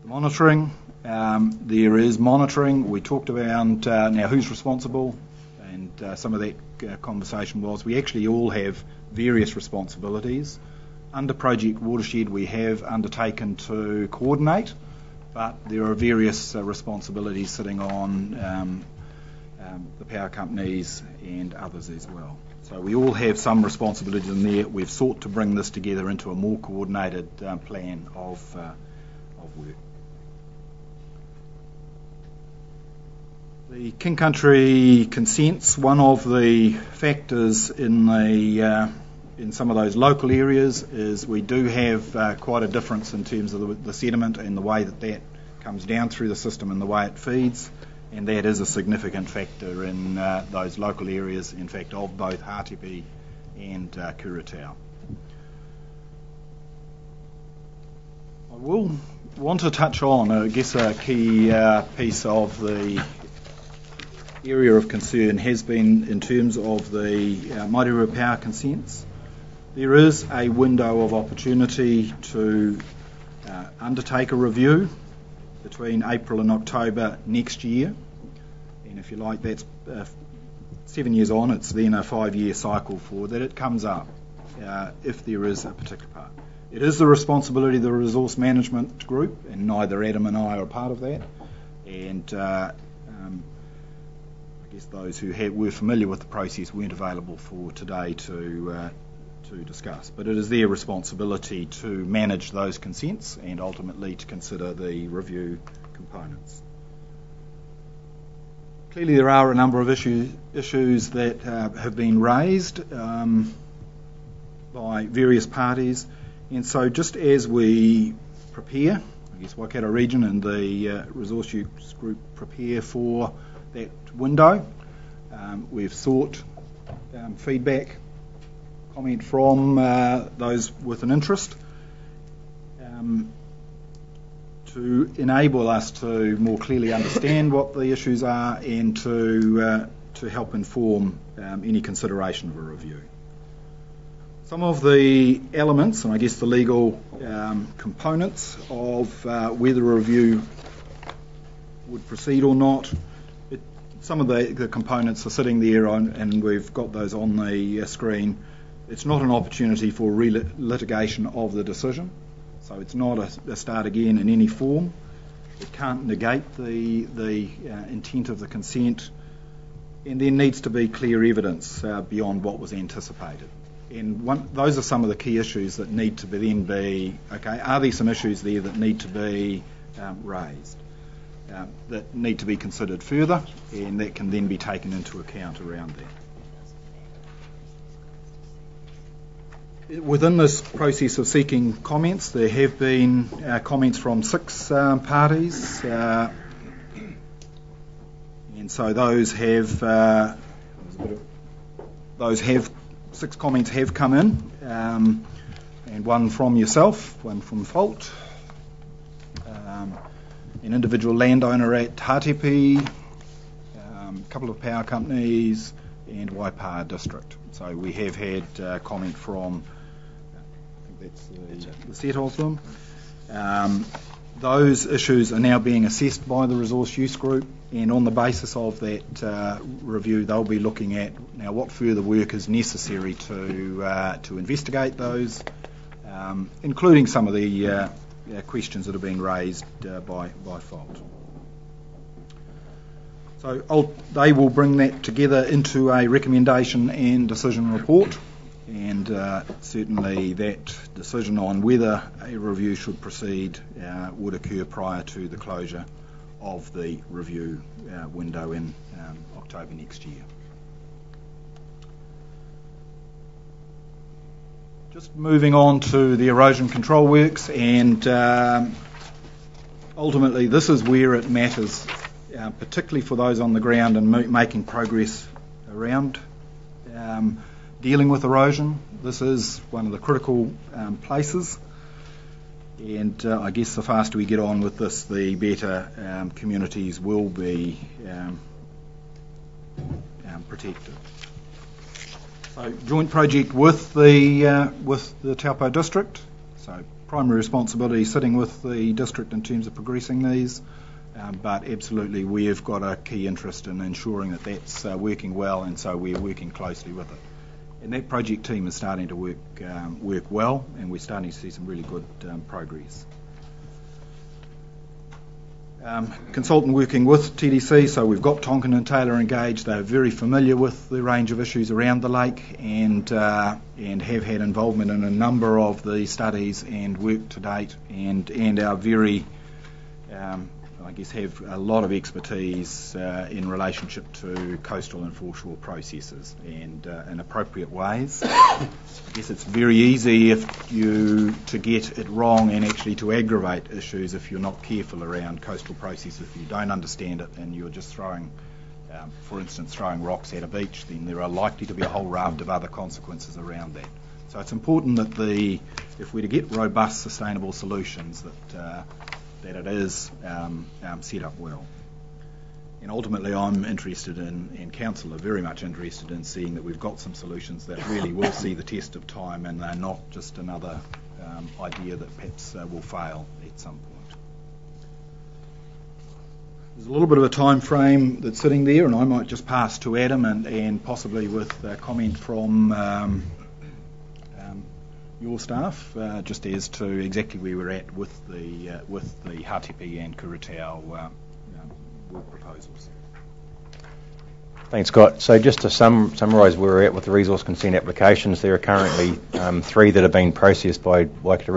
Monitoring. There is monitoring. We talked about now who's responsible, and some of that conversation was we actually all have various responsibilities. Under Project Watershed we have undertaken to coordinate, but there are various responsibilities sitting on the power companies and others as well. So we all have some responsibilities in there. We've sought to bring this together into a more coordinated plan of work. The King Country consents, one of the factors in some of those local areas is we do have quite a difference in terms of the sediment and the way that comes down through the system and the way it feeds, and that is a significant factor in those local areas, in fact, of both Hātepe and Kuratau. I will want to touch on, I guess, a key piece of the area of concern has been in terms of the Mairua power consents. There is a window of opportunity to undertake a review between April and October next year, and if you like, that's 7 years on. It's then a 5-year cycle for that it comes up if there is a particular part. It is the responsibility of the resource management group, and neither Adam and I are a part of that, and I guess those who were familiar with the process weren't available for today to discuss. But it is their responsibility to manage those consents and ultimately to consider the review components. Clearly there are a number of issues that have been raised by various parties, and so just as we prepare, I guess Waikato Region and the Resource Use Group prepare for that window, we've sought feedback, comment from those with an interest to enable us to more clearly understand what the issues are and to help inform any consideration of a review. Some of the elements, and I guess the legal components of whether a review would proceed or not, some of the components are sitting there and we've got those on the screen. It's not an opportunity for litigation of the decision, so it's not a start again in any form. It can't negate the intent of the consent, and there needs to be clear evidence beyond what was anticipated. And those are some of the key issues that need to are there some issues there that need to be raised, that need to be considered further, and that can then be taken into account around that. Within this process of seeking comments, there have been comments from 6 parties, and so those have 6 comments have come in, and one from yourself, one from Fault, an individual landowner at Hātepe, a couple of power companies, and Waipaha District. So we have had comment from, I think that's the set of them. Those issues are now being assessed by the Resource Use Group, and on the basis of that review, they'll be looking at now what further work is necessary to investigate those, including some of the questions that are being raised by Fault. So they will bring that together into a recommendation and decision report, and certainly that decision on whether a review should proceed would occur prior to the closure of the review window in October next year. Just moving on to the erosion control works, and ultimately this is where it matters, particularly for those on the ground and making progress around dealing with erosion. This is one of the critical places, and I guess the faster we get on with this, the better communities will be protected. So joint project with the Taupo District. So primary responsibility sitting with the district in terms of progressing these, but absolutely we've got a key interest in ensuring that that's working well, and so we're working closely with it. And that project team is starting to work well, and we're starting to see some really good progress. Consultant working with TDC, so we've got Tonkin and Taylor engaged. They're very familiar with the range of issues around the lake, and have had involvement in a number of the studies and work to date, and are very, I guess, have a lot of expertise in relationship to coastal and foreshore processes and in appropriate ways. I guess it's very easy to get it wrong and actually to aggravate issues if you're not careful around coastal processes. If you don't understand it and you're just throwing, for instance, throwing rocks at a beach, then there are likely to be a whole raft of other consequences around that. So it's important that if we're to get robust, sustainable solutions, that it is set up well. And ultimately I'm interested in, and Council are very much interested in, seeing that we've got some solutions that really will see the test of time, and they're not just another idea that perhaps will fail at some point. There's a little bit of a time frame that's sitting there, and I might just pass to Adam and possibly with a comment from your staff, just as to exactly where we're at with the Hatipi and Kuratau work proposals. Thanks, Scott. So just to summarise where we're at with the resource consent applications, there are currently 3 that have been processed by Waikato